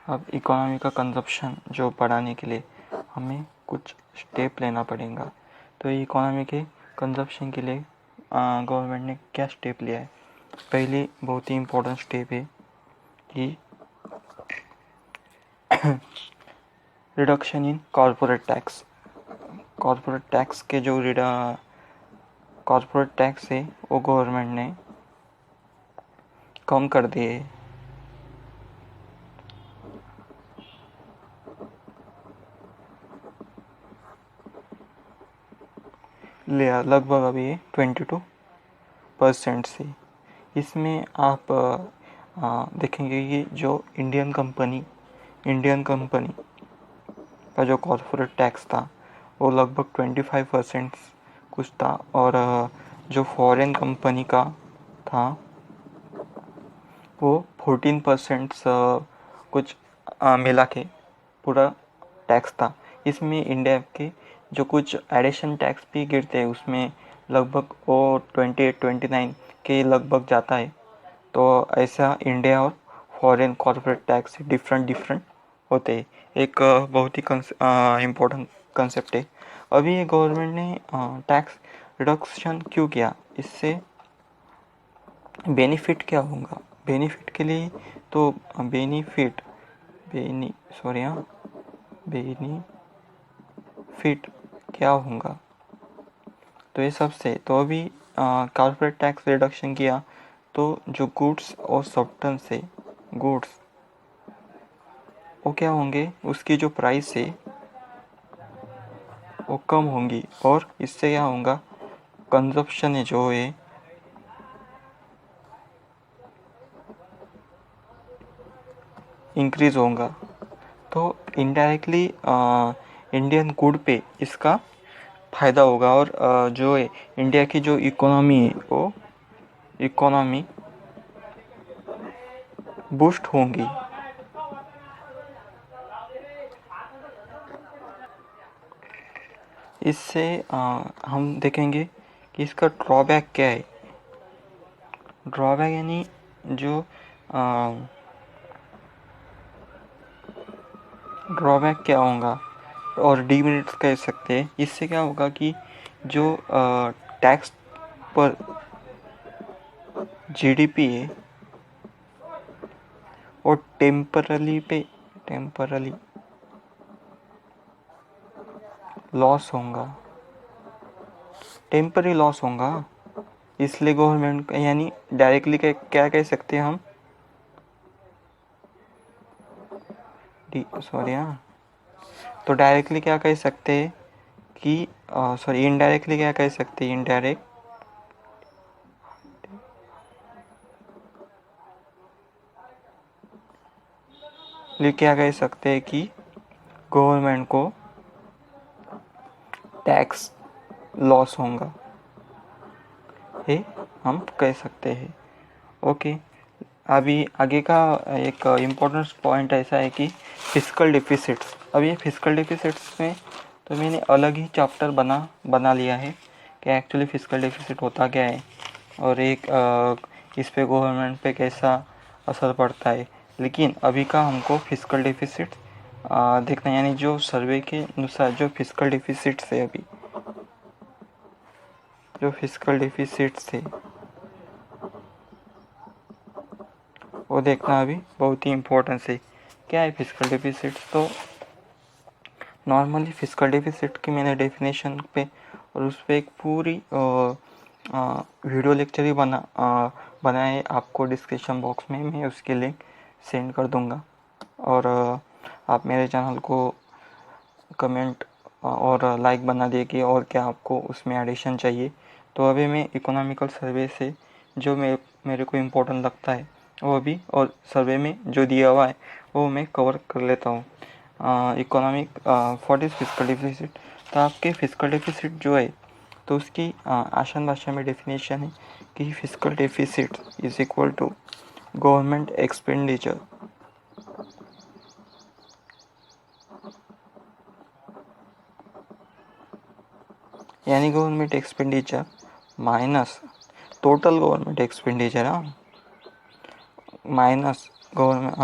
अब इकोनॉमी का कंजप्शन जो बढ़ाने के लिए हमें कुछ स्टेप लेना पड़ेगा। तो इकोनॉमी के कंजप्शन के लिए गवर्नमेंट ने क्या स्टेप लिया है। पहली बहुत ही इम्पोर्टेंट स्टेप है कि reduction in corporate tax. Corporate tax के जो कॉरपोरेट टैक्स है वो गवर्नमेंट ने कम कर दिए। लिया लगभग अभी 22% से। इसमें आप देखेंगे कि जो इंडियन कंपनी का जो कॉरपोरेट टैक्स था वो लगभग 25% कुछ था, और जो फॉरेन कंपनी का था वो 14% कुछ मिला के पूरा टैक्स था। इसमें इंडिया के जो कुछ एडिशन टैक्स भी गिरते हैं उसमें लगभग वो 28-29 के लगभग जाता है। तो ऐसा इंडिया और फॉरेन कॉर्पोरेट टैक्स डिफरेंट होते हैं। एक बहुत ही इम्पोर्टेंट कंसेप्ट है। अभी ये गवर्नमेंट ने टैक्स रिडक्शन क्यों किया, इससे बेनिफिट क्या होगा। बेनिफिट के लिए तो बेनिफिट क्या होगा, तो ये सबसे तो अभी कॉर्पोरेट टैक्स रिडक्शन किया तो जो गुड्स और सब्सटेंस है, गुड्स वो क्या होंगे, उसकी जो प्राइस है वो कम होंगी, और इससे क्या होगा, कंजप्शन है जो है इंक्रीज होगा। तो इनडायरेक्टली इंडियन गुड पे इसका फ़ायदा होगा, और जो है इंडिया की जो इकोनॉमी है वो इकोनॉमी बूस्ट होंगी। इससे हम देखेंगे कि इसका ड्रॉबैक क्या है। ड्रॉबैक यानी जो ड्रॉबैक क्या होगा और डीमेरिट्स कह सकते हैं। इससे क्या होगा कि जो टैक्स पर जीडीपी है वो टेम्परली टेम्पररी लॉस होगा। इसलिए गवर्नमेंट यानी डायरेक्टली क्या कह सकते हैं हम, तो डायरेक्टली क्या कह सकते हैं कि इनडायरेक्टली क्या कह सकते हैं, क्या कह सकते हैं कि गवर्नमेंट को टैक्स लॉस होगा, ये हम कह सकते हैं। ओके, अभी आगे का एक इम्पोर्टेंट पॉइंट ऐसा है कि फिस्कल डिफिसिट्स। अब ये फिस्कल डिफिसिट्स में तो मैंने अलग ही चैप्टर बना लिया है कि एक्चुअली फिस्कल डिफिसिट होता क्या है, और एक इस पे गवर्नमेंट पे कैसा असर पड़ता है। लेकिन अभी का हमको फिस्कल डिफिसिट देखना, यानी जो सर्वे के अनुसार जो फिस्कल डिफिसिट्स है, अभी जो फिस्कल डिफिसिट्स है वो देखना अभी बहुत ही इम्पोर्टेंस है। क्या है फिस्कल डिफिसिट, तो नॉर्मली फिस्कल डिफिसिट की मैंने डेफिनेशन पे और उस पर एक पूरी वीडियो लेक्चर ही बनाया है। आपको डिस्क्रिप्शन बॉक्स में मैं उसके लिंक सेंड कर दूंगा, और आप मेरे चैनल को कमेंट और लाइक बना देखिए, और क्या आपको उसमें एडिशन चाहिए। तो अभी मैं इकोनॉमिकल सर्वे से जो मेरे को इम्पोर्टेंट लगता है वो अभी, और सर्वे में जो दिया हुआ है वो मैं कवर कर लेता हूँ। Economic what is fiscal deficit, तो आपके फिस्कल डिफिसिट जो है तो उसकी आसान भाषा में डेफिनेशन है कि fiscal deficit is equal to government expenditure यानी government expenditure minus total government expenditure, minus government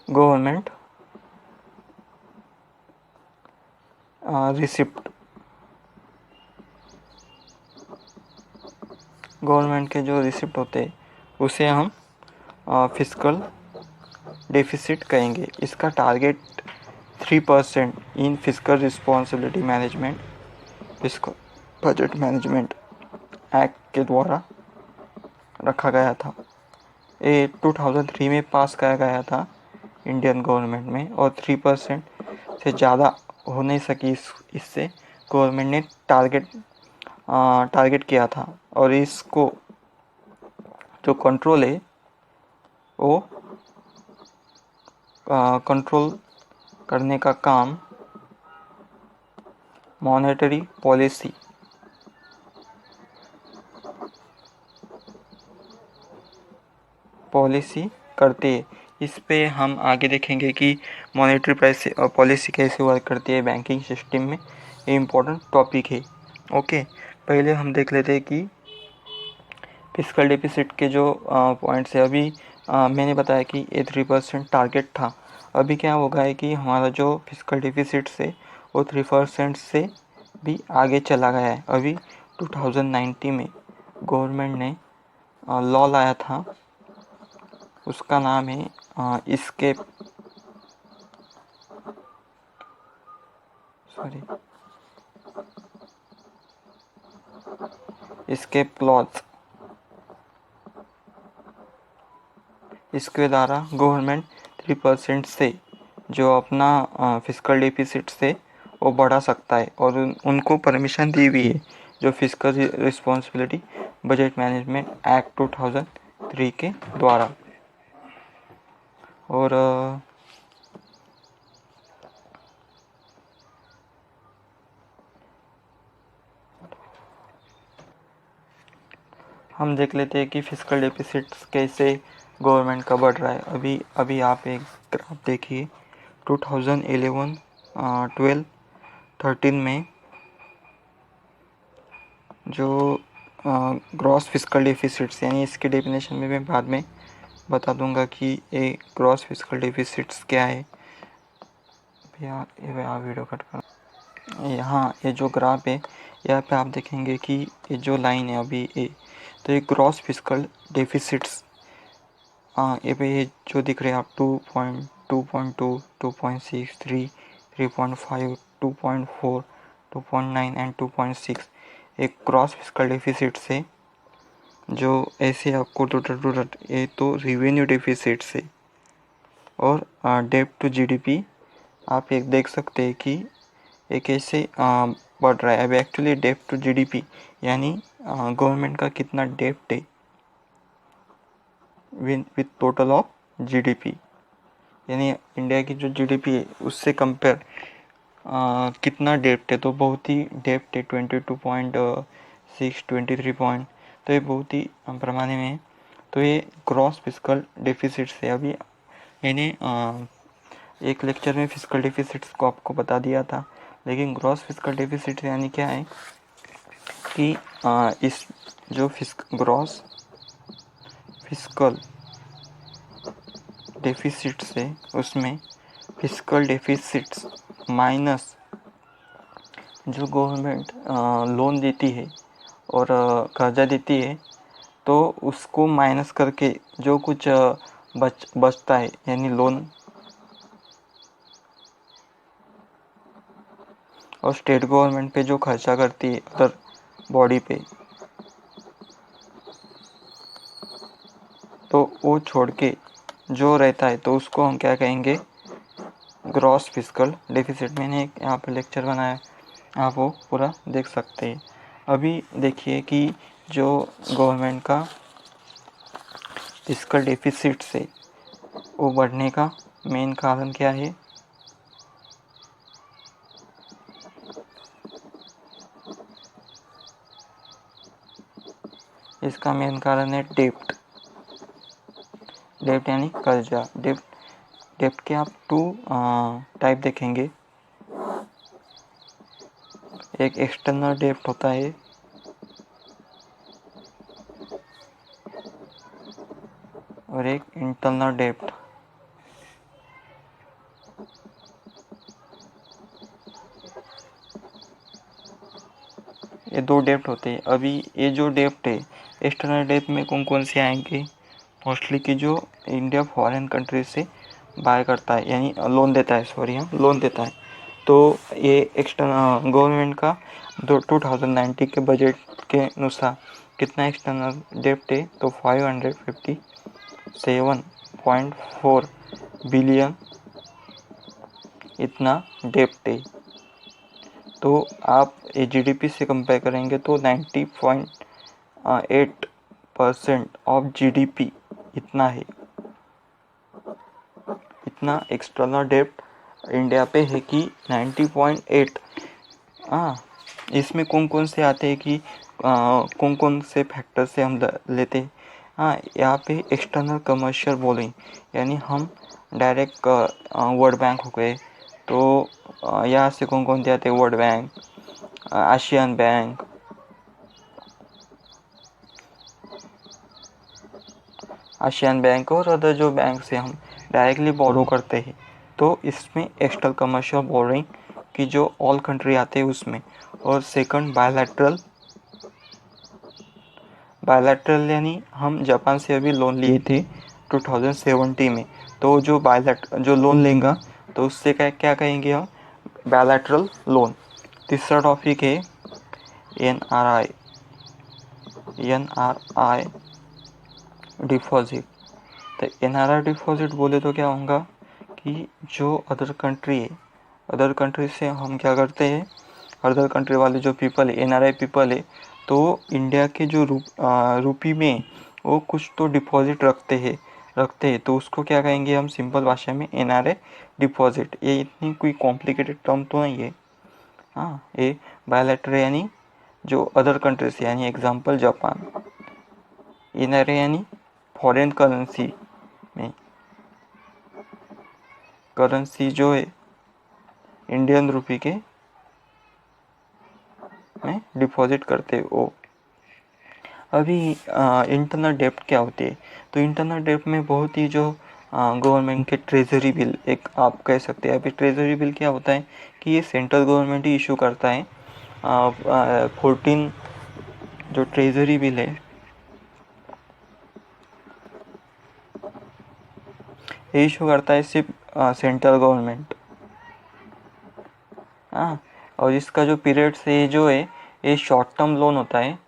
government receipt, government के जो रिसिप्ट होते हैं उसे हम फिस्कल डेफिसिट कहेंगे। इसका target 3% in fiscal responsibility management, fiscal budget management act के द्वारा रखा गया था। ये 2003 में पास किया गया था इंडियन गवर्नमेंट में, और 3% से ज़्यादा हो नहीं सकी इससे गवर्नमेंट ने टारगेट किया था। और इसको जो कंट्रोल है वो कंट्रोल करने का काम मॉनेटरी पॉलिसी करती है। इस पे हम आगे देखेंगे कि मॉनेटरी पॉलिसी कैसे वर्क करती है बैंकिंग सिस्टम में। ये इम्पोर्टेंट टॉपिक है। ओके, पहले हम देख लेते हैं कि फिस्कल डेफिसिट के जो पॉइंट्स है। अभी मैंने बताया कि ये 3% टारगेट था। अभी क्या होगा है कि हमारा जो फिस्कल डेफिसिट है वो 3% से भी आगे चला गया है। अभी 2019 में गवर्नमेंट ने लॉ लाया था, उसका नाम है एस्केप क्लॉज। इसके द्वारा गवर्नमेंट 3% से जो अपना फिस्कल डेफिसिट से वो बढ़ा सकता है, और उनको परमिशन दी हुई है जो fiscal responsibility budget management act 2003 के द्वारा। और हम देख लेते हैं कि फिस्कल डेफिसिट कैसे गवर्नमेंट का बढ़ रहा है। अभी आप एक ग्राफ देखिए 2011, 12, 13 में जो ग्रॉस फिस्कल डेफिसिट्स, यानी इसके डेफिनेशन में मैं बाद में बता दूंगा कि ये ग्रॉस फिस्कल डेफिसिट्स क्या है। ये वीडियो कट कर। यहाँ ये जो ग्राफ है यहाँ पे आप देखेंगे कि ये जो लाइन है अभी ये, तो ये ग्रॉस फिस्कल डेफिसिट्स ये पे ये जो दिख रहे हैं आप 2.2, 2.6, 3, 3.5, 2.4, 2.9 एंड 2.6 एक क्रॉस फिस्कल डेफिसिट से जो ऐसे आपको ये तो रेवेन्यू डेफिसिट से। और डेब्ट टू जीडीपी आप एक देख सकते हैं कि ये कैसे बढ़ रहा है। अभी एक्चुअली डेब्ट टू जीडीपी यानी गवर्नमेंट का कितना डेब्ट है विथ टोटल ऑफ जीडीपी, यानी इंडिया की जो जीडीपी है उससे कंपेयर कितना डेप्ट है, तो बहुत ही डेप्ट है 22.6, 23 पॉइंट, तो ये बहुत ही पैमाने में है। तो ये ग्रॉस फिस्कल डेफिसिट से अभी मैंने एक लेक्चर में फिस्कल डेफिसिट्स को आपको बता दिया था, लेकिन ग्रॉस फिस्कल डेफिसिट यानी क्या है कि इस जो ग्रॉस फिस्कल डेफिसिट से उसमें फिस्कल डेफिसिट्स माइनस जो गवर्नमेंट लोन देती है और कर्जा देती है, तो उसको माइनस करके जो कुछ बचता है, यानी लोन और स्टेट गवर्नमेंट पे जो खर्चा करती है अदर बॉडी पे, तो वो छोड़ के जो रहता है तो उसको हम क्या कहेंगे, ग्रॉस फिस्कल डेफिसिट। मैंने एक यहाँ पे लेक्चर बनाया, आप वो पूरा देख सकते हैं। अभी देखिए कि जो गवर्नमेंट का फिस्कल डेफिसिट से वो बढ़ने का मेन कारण क्या है। इसका मेन कारण है डेप्ट यानी कर्जा। डेप्ट के आप 2 टाइप देखेंगे, एक एक्सटर्नल डेप्ट होता है और एक इंटरनल डेप्ट। ये दो डेप्ट होते हैं। अभी ये जो डेप्ट है एक्सटर्नल डेप्ट में कौन कौन से आएंगे, मोस्टली कि जो इंडिया फॉरेन कंट्री से बाय करता है यानी लोन देता है, लोन देता है। तो ये एक्सटर्नल गवर्नमेंट का 2019 के बजट के अनुसार कितना एक्सटर्नल डेप्ट है, तो 557.4 बिलियन इतना डेप्ट है। तो आप ये जीडीपी से कंपेयर करेंगे तो 90.8% ऑफ जीडीपी इतना है, इतना एक्सटर्नल डेप्ट इंडिया पे है कि 90.8। हाँ, इसमें कौन कौन से आते हैं कि कौन कौन से फैक्टर से हम लेते हैं। हाँ, यहाँ पे एक्सटर्नल कमर्शियल बोलिंग यानी हम डायरेक्ट वर्ल्ड बैंक हो गए, तो यहाँ से कौन कौन से आते हैं, वर्ल्ड बैंक, आशियान बैंक, और अदर जो बैंक से हम डायरेक्टली बोरो करते हैं, तो इसमें एक्सटर्नल कमर्शियल बोरिंग की जो ऑल कंट्री आते हैं उसमें। और सेकंड बायलैटरल यानी हम जापान से अभी लोन लिए थे 2070 में, तो जो लोन लेगा तो उससे क्या कहेंगे हम, बायलैटरल लोन। तीसरा टॉपिक है एनआरआई डिपॉजिट। तो एनआरआई डिपॉजिट बोले तो क्या होगा कि जो अदर कंट्री से हम क्या करते हैं, अदर कंट्री वाले जो पीपल है, एनआरआई पीपल है, तो इंडिया के जो रुपी में वो कुछ तो डिपॉजिट रखते हैं, तो उसको क्या कहेंगे हम सिंपल भाषा में, एनआरआई डिपॉजिट। ये इतनी कोई कॉम्प्लिकेटेड टर्म तो नहीं है। हाँ, ये बायलैटरल यानी जो अदर कंट्री से, यानी एग्जांपल जापान। एनआरआई यानी फॉरेन करेंसी में, करेंसी जो है इंडियन रुपी के में डिपॉजिट करते हो। अभी इंटरनल डेप्ट क्या होती है, तो इंटरनल डेप्ट में बहुत ही जो गवर्नमेंट के ट्रेजरी बिल, एक आप कह सकते हैं। अभी ट्रेजरी बिल क्या होता है कि ये सेंट्रल गवर्नमेंट ही इशू करता है। 14 जो ट्रेजरी बिल है ये इशू करता है सिर्फ सेंट्रल गवर्नमेंट। हाँ, और इसका जो पीरियड से जो है ये शॉर्ट टर्म लोन होता है।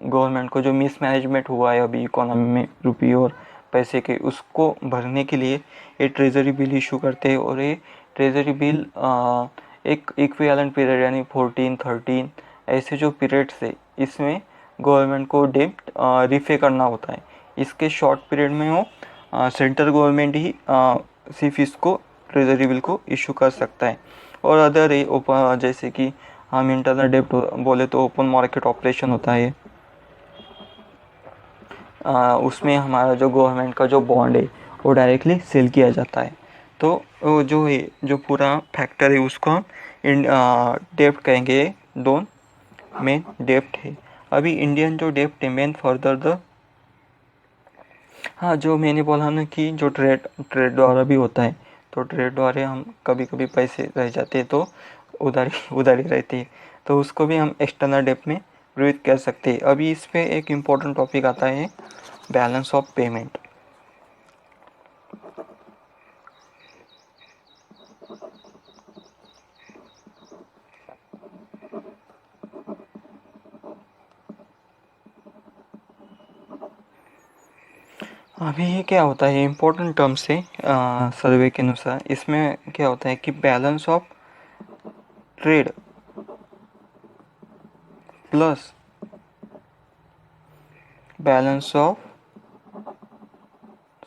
गवर्नमेंट को जो मिसमैनेजमेंट हुआ है अभी इकोनॉमी में रुपये और पैसे के, उसको भरने के लिए ये ट्रेजरी बिल इशू करते हैं। और ये ट्रेजरी बिल एक इक्विवेलेंट पीरियड यानी 14, 13 ऐसे जो पीरियड्स है, इसमें गवर्नमेंट को डेब्ट रिफे करना होता है। इसके शॉर्ट पीरियड में वो सेंट्रल गवर्नमेंट ही सिर्फ इसको ट्रेजरी बिल को इशू कर सकता है। और अदर है जैसे कि हम इंटरनल डेब्ट बोले तो ओपन मार्केट ऑपरेशन होता है। उसमें हमारा जो गवर्नमेंट का जो बॉन्ड है वो डायरेक्टली सेल किया जाता है। तो वो जो है, जो पूरा फैक्टर है उसको हम डेब्ट कहेंगे। दोन मेन डेब्ट है। अभी इंडियन जो डेब्ट है मेन फर्दर द, हाँ, जो मैंने बोला ना कि जो ट्रेड द्वारा भी होता है, तो ट्रेड द्वारा हम कभी कभी पैसे रह जाते हैं तो उधारी रहती है, तो उसको भी हम एक्सटर्नल डेब्ट में प्रयुक्त कर सकते हैं। अभी इस पे एक इम्पोर्टेंट टॉपिक आता है, बैलेंस ऑफ पेमेंट। अभी ये क्या होता है, इम्पोर्टेंट टर्म से सर्वे के अनुसार इसमें क्या होता है कि balance of trade plus balance of,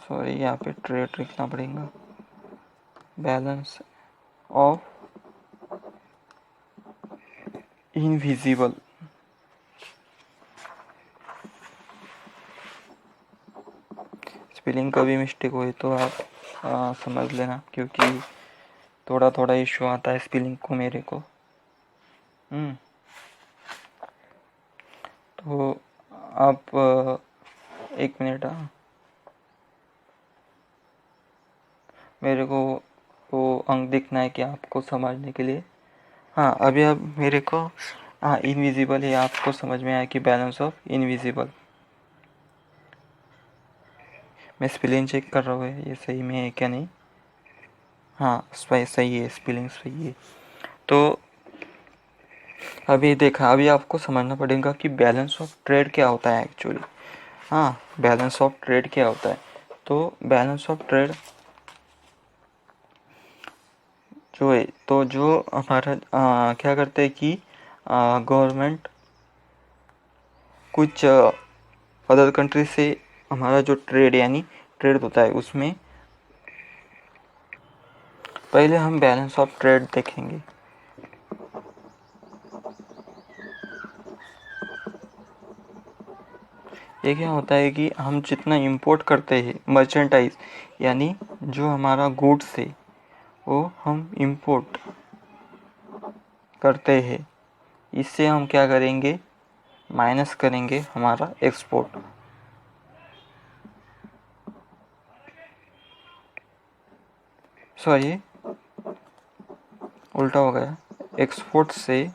sorry यहाँ पे ट्रेड लिखना पड़ेगा, बैलेंस ऑफ इनविजिबल, स्पेलिंग का भी मिस्टेक हुई तो आप समझ लेना, क्योंकि थोड़ा थोड़ा इशू आता है स्पेलिंग को मेरे को। तो आप एक मिनट, मेरे को वो अंक दिखना है कि आपको समझने के लिए। हाँ, अभी अब मेरे को हाँ इनविजिबल है, आपको समझ में आया कि बैलेंस ऑफ इनविजिबल। मैं स्पेलिंग चेक कर रहा हूँ ये सही में है क्या नहीं। हाँ सही है, स्पेलिंग सही है। तो अभी देखा, अभी आपको समझना पड़ेगा कि बैलेंस ऑफ ट्रेड क्या होता है एक्चुअली। हाँ, बैलेंस ऑफ ट्रेड क्या होता है। तो बैलेंस ऑफ ट्रेड जो है, तो जो हमारा क्या करते हैं कि गवर्नमेंट कुछ अदर कंट्री से हमारा जो ट्रेड यानी ट्रेड होता है उसमें पहले हम बैलेंस ऑफ ट्रेड देखेंगे। ये क्या होता है कि हम जितना इंपोर्ट करते हैं मर्चेंटाइज यानी जो हमारा गुड्स है वो हम इंपोर्ट करते हैं, इससे हम क्या करेंगे, माइनस करेंगे हमारा एक्सपोर्ट। सॉरी, उल्टा हो गया, एक्सपोर्ट से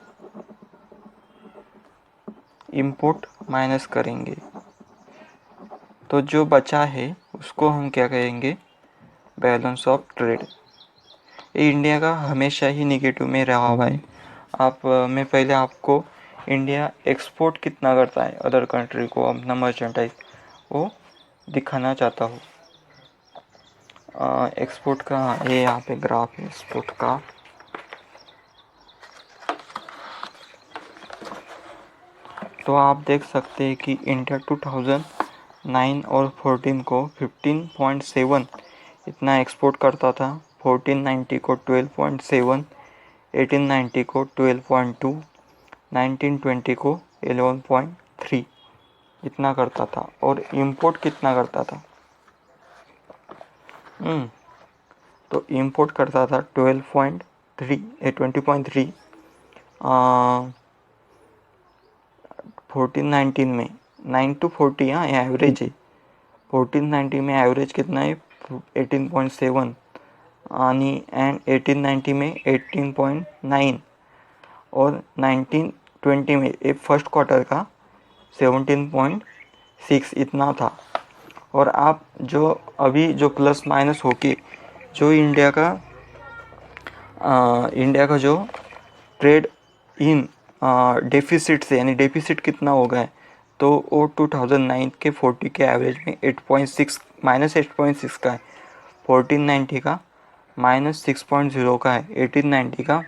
इंपोर्ट माइनस करेंगे, तो जो बचा है उसको हम क्या कहेंगे, बैलेंस ऑफ ट्रेड। ये इंडिया का हमेशा ही निगेटिव में रहा हुआ है। मैं पहले आपको इंडिया एक्सपोर्ट कितना करता है अदर कंट्री को अपना मर्चेंटाइज वो दिखाना चाहता हूँ। एक्सपोर्ट का ये यहाँ पे ग्राफ है एक्सपोर्ट का। तो आप देख सकते हैं कि इंडिया 2009 और 14 को 15.7 इतना एक्सपोर्ट करता था, 1490 को 12.7, 1890 को 12.2, 1920 को 11.3 इतना करता था। और इंपोर्ट कितना करता था, तो इंपोर्ट करता था 20.3 1419 में 9 to 40, हाँ ये एवरेज है। 1490 में एवरेज कितना है 18.7 आणि एंड 1890 में 18.9 और 1920 में एक फर्स्ट क्वार्टर का 17.6 इतना था। और आप जो अभी जो प्लस माइनस होके जो इंडिया का जो ट्रेड इन डेफिसिट से यानी डेफिसिट कितना हो गया है, तो वो 2009 के 40 के एवरेज में 8.6 -8.6 का है, 1490 का -6.0 का है, 1890 का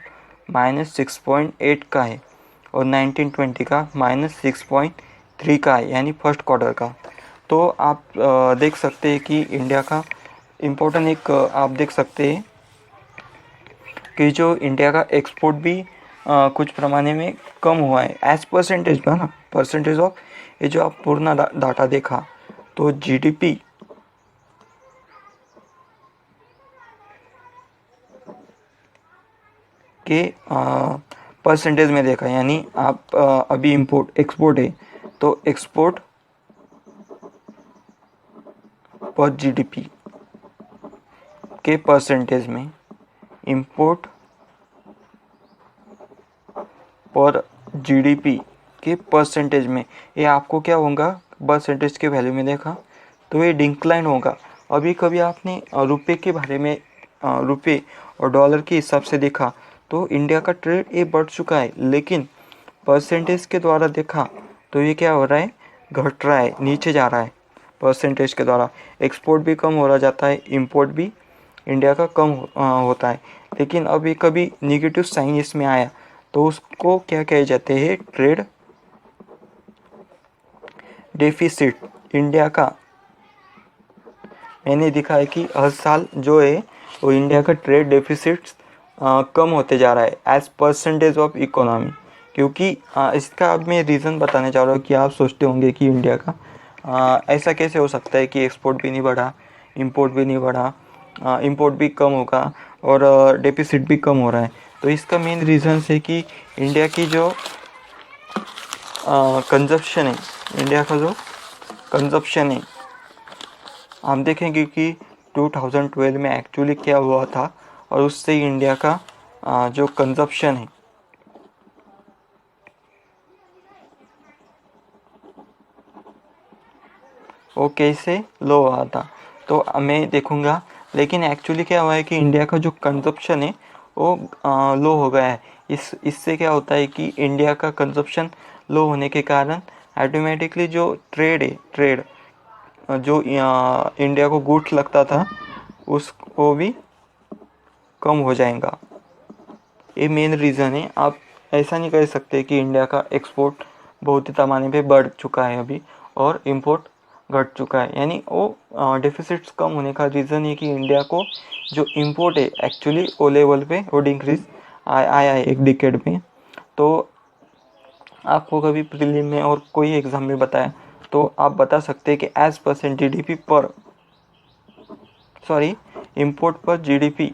-6.8 का है और 1920 का -6.3 का है यानी फर्स्ट क्वार्टर का। तो आप देख सकते हैं कि इंडिया का इम्पोर्टेंट एक आप देख सकते हैं कि जो इंडिया का एक्सपोर्ट भी कुछ पैमाने में कम हुआ है एज परसेंटेज में ना, परसेंटेज ऑफ ये जो आप पूर्ण डाटा देखा तो जीडीपी के परसेंटेज में देखा, यानी आप अभी इंपोर्ट एक्सपोर्ट है तो एक्सपोर्ट पर जीडीपी के परसेंटेज में, इंपोर्ट पर जीडीपी के परसेंटेज में, ये आपको क्या होगा परसेंटेज के वैल्यू में देखा तो ये डिक्लाइन होगा। अभी कभी आपने रुपए के बारे में रुपए और डॉलर के हिसाब से देखा तो इंडिया का ट्रेड ये बढ़ चुका है, लेकिन परसेंटेज के द्वारा देखा तो ये क्या हो रहा है, घट रहा है, नीचे जा रहा है। परसेंटेज के द्वारा एक्सपोर्ट भी कम हो रहा जाता है, इंपोर्ट भी इंडिया का कम होता है। लेकिन अभी कभी निगेटिव साइन इसमें आया तो उसको क्या कहे जाते हैं, ट्रेड डेफिसिट। इंडिया का मैंने देखा है कि हर साल जो है वो इंडिया का ट्रेड डेफिसिट कम होते जा रहा है एज परसेंटेज ऑफ इकोनॉमी। क्योंकि इसका अब मैं रीज़न बताने जा रहा हूँ कि आप सोचते होंगे कि इंडिया का ऐसा कैसे हो सकता है कि एक्सपोर्ट भी नहीं बढ़ा, इंपोर्ट भी नहीं बढ़ा, इंपोर्ट भी कम होगा और डेफिसिट भी कम हो रहा है। तो इसका मेन रीज़न है कि इंडिया की जो कंजप्शन है, इंडिया का जो कंजप्शन है, हम देखेंगे कि 2012 में एक्चुअली क्या हुआ था और उससे इंडिया का जो कंजप्शन है वो कैसे लो हुआ था, तो मैं देखूँगा। लेकिन एक्चुअली क्या हुआ है कि इंडिया का जो कंजप्शन है वो लो हो गया है। इससे क्या होता है कि इंडिया का कंजप्शन लो होने के कारण ऑटोमेटिकली जो ट्रेड जो इंडिया को गुड्स लगता था उसको भी कम हो जाएगा। ये मेन रीज़न है। आप ऐसा नहीं कह सकते कि इंडिया का एक्सपोर्ट बहुत ही पैमाने पे बढ़ चुका है अभी और इंपोर्ट घट चुका है, यानी वो डेफिसिट्स कम होने का रीज़न है कि इंडिया को जो इंपोर्ट है एक्चुअली वो लेवल पे वो डिक्रीज आया है एक डिकेड में। तो आपको कभी प्रीलिम में और कोई एग्ज़ाम में बताया तो आप बता सकते हैं कि एज परसेंट जीडीपी पर सॉरी इंपोर्ट पर जीडीपी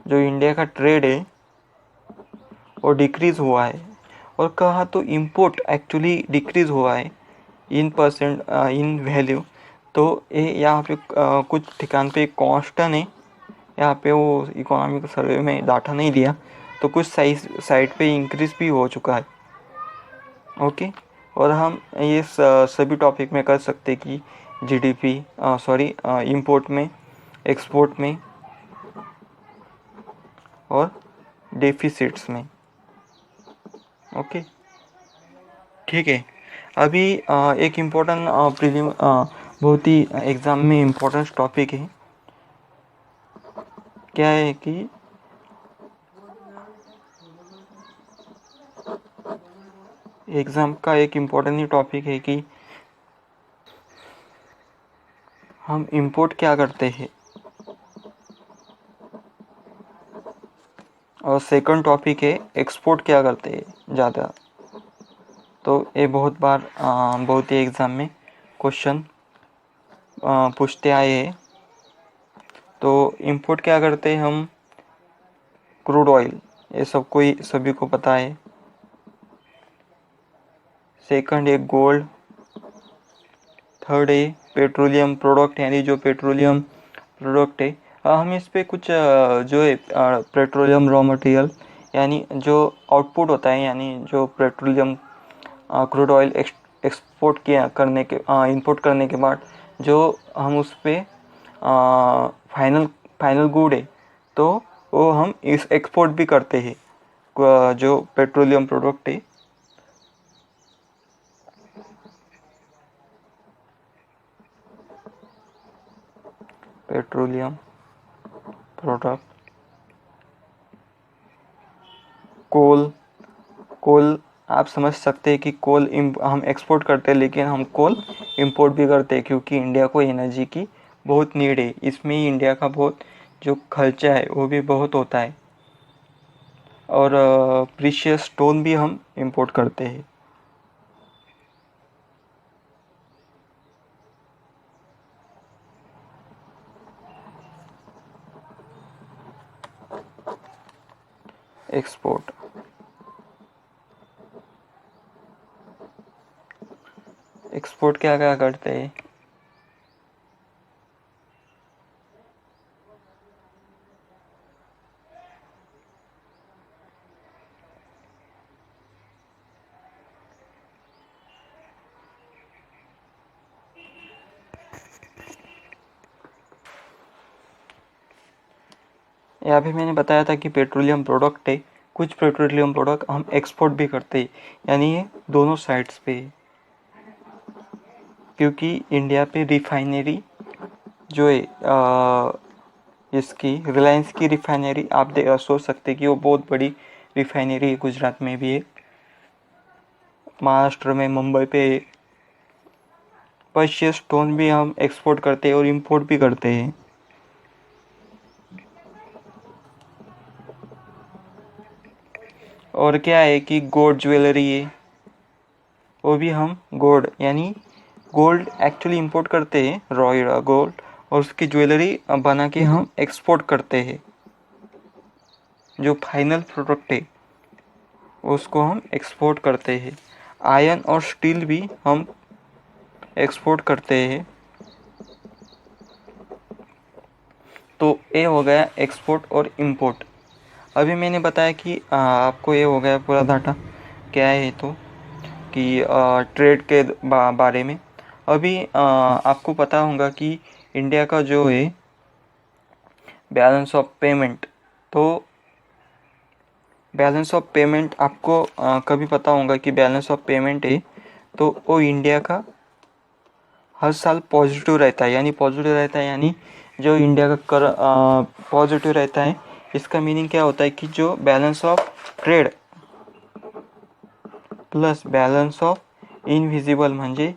जो इंडिया का ट्रेड है वो डिक्रीज़ हुआ है। और कहा तो इंपोर्ट एक्चुअली डिक्रीज़ हुआ है इन परसेंट इन वैल्यू। तो ये यहाँ पे कुछ ठिकान पे कांस्टेंट है, यहाँ पे वो इकोनॉमिक सर्वे में डाटा नहीं दिया, तो कुछ साइड पे इंक्रीज भी हो चुका है। ओके। और हम ये सभी टॉपिक में कर सकते कि जीडीपी इंपोर्ट में, एक्सपोर्ट में और डेफिसिट्स में। ओके, ठीक है। अभी एक इम्पोर्टेंट प्रीलिम बहुत ही एग्ज़ाम में इम्पोर्टेंट टॉपिक है। क्या है कि एग्ज़ाम का एक इम्पोर्टेंट ही टॉपिक है कि हम इंपोर्ट क्या करते हैं, और सेकंड टॉपिक है एक्सपोर्ट क्या करते हैं ज़्यादा। तो ये बहुत बार बहुत ही एग्ज़ाम में क्वेश्चन पूछते आए हैं। तो इंपोर्ट क्या करते हैं हम, क्रूड ऑयल, ये सभी को पता है। सेकंड है गोल्ड। थर्ड है पेट्रोलियम प्रोडक्ट, यानी जो पेट्रोलियम प्रोडक्ट है। हम इस पे कुछ जो है पेट्रोलियम रॉ मटेरियल, यानी जो आउटपुट होता है, यानी जो पेट्रोलियम क्रूड ऑयल एक्सपोर्ट किया करने के इंपोर्ट करने के बाद जो हम उस पर फाइनल फाइनल गुड है, तो वो हम इस एक्सपोर्ट भी करते हैं जो पेट्रोलियम प्रोडक्ट है। पेट्रोलियम प्रोडक्ट, कोल आप समझ सकते हैं कि कोल हम एक्सपोर्ट करते हैं, लेकिन हम कोल इंपोर्ट भी करते हैं क्योंकि इंडिया को एनर्जी की बहुत नीड है। इसमें ही इंडिया का बहुत जो खर्चा है वो भी बहुत होता है। और प्रीशियस स्टोन भी हम इंपोर्ट करते हैं। एक्सपोर्ट, एक्सपोर्ट क्या क्या करते हैं, यहाँ पे मैंने बताया था कि पेट्रोलियम प्रोडक्ट है, कुछ पेट्रोलियम प्रोडक्ट हम एक्सपोर्ट भी करते हैं, यानी ये दोनों साइड्स पे है। क्योंकि इंडिया पे रिफाइनरी जो है इसकी रिलायंस की रिफाइनरी आप सोच सकते कि वो बहुत बड़ी रिफाइनरी है, गुजरात में भी है, महाराष्ट्र में मुंबई पे। प्रेशियस स्टोन भी हम एक्सपोर्ट करते हैं और इंपोर्ट भी करते हैं। और क्या है कि गोल्ड ज्वेलरी है, वो भी हम गोल्ड यानी गोल्ड एक्चुअली इंपोर्ट करते हैं, रॉ गोल्ड, और उसकी ज्वेलरी बना के हम एक्सपोर्ट करते हैं। जो फाइनल प्रोडक्ट है उसको हम एक्सपोर्ट करते हैं। आयरन और स्टील भी हम एक्सपोर्ट करते हैं। तो ये हो गया एक्सपोर्ट और इंपोर्ट। अभी मैंने बताया कि आपको ये हो गया पूरा डाटा क्या है तो कि ट्रेड के बारे में। अभी आपको पता होगा कि इंडिया का जो है बैलेंस ऑफ पेमेंट, तो बैलेंस ऑफ पेमेंट आपको कभी पता होगा कि बैलेंस ऑफ पेमेंट है तो वो इंडिया का हर साल पॉजिटिव रहता है। यानी जो इंडिया का कर पॉजिटिव रहता है, इसका मीनिंग क्या होता है कि जो balance of trade plus balance of invisible म्हणजे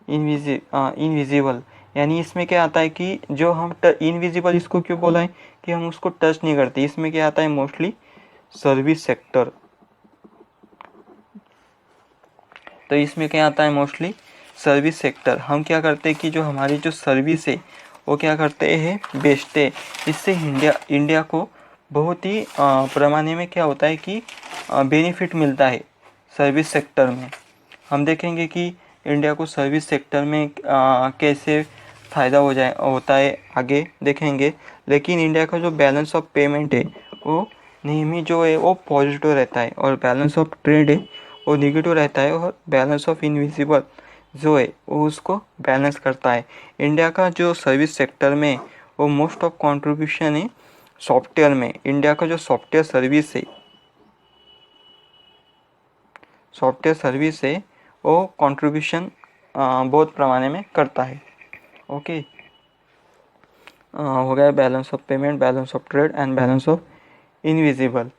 इनविजिबल, यानी इसमें क्या आता है कि जो हम इनविजिबल इसको क्यों बोला है कि हम उसको टच नहीं करते। इसमें क्या आता है मोस्टली सर्विस सेक्टर। तो इसमें क्या आता है मोस्टली सर्विस सेक्टर। हम क्या करते हैं कि जो हमारी जो सर्विस है वो क्या करते हैं बेचते हैं। इससे इंडिया को बहुत ही पैमाने में क्या होता है कि बेनिफिट मिलता है सर्विस सेक्टर में। हम देखेंगे कि इंडिया को सर्विस सेक्टर में कैसे फ़ायदा होता है आगे देखेंगे। लेकिन इंडिया का जो बैलेंस ऑफ पेमेंट है वो नियमित जो है वो पॉजिटिव रहता है और बैलेंस ऑफ ट्रेड है वो नेगेटिव रहता है और बैलेंस ऑफ इनविजिबल जो है वो उसको बैलेंस करता है। इंडिया का जो सर्विस सेक्टर में वो मोस्ट ऑफ कंट्रीब्यूशन है सॉफ्टवेयर में। इंडिया का जो सॉफ्टवेयर सर्विस है वो कंट्रीब्यूशन बहुत पैमाने में करता है। ओके, हो गया balance of payment, balance of trade and balance of invisible.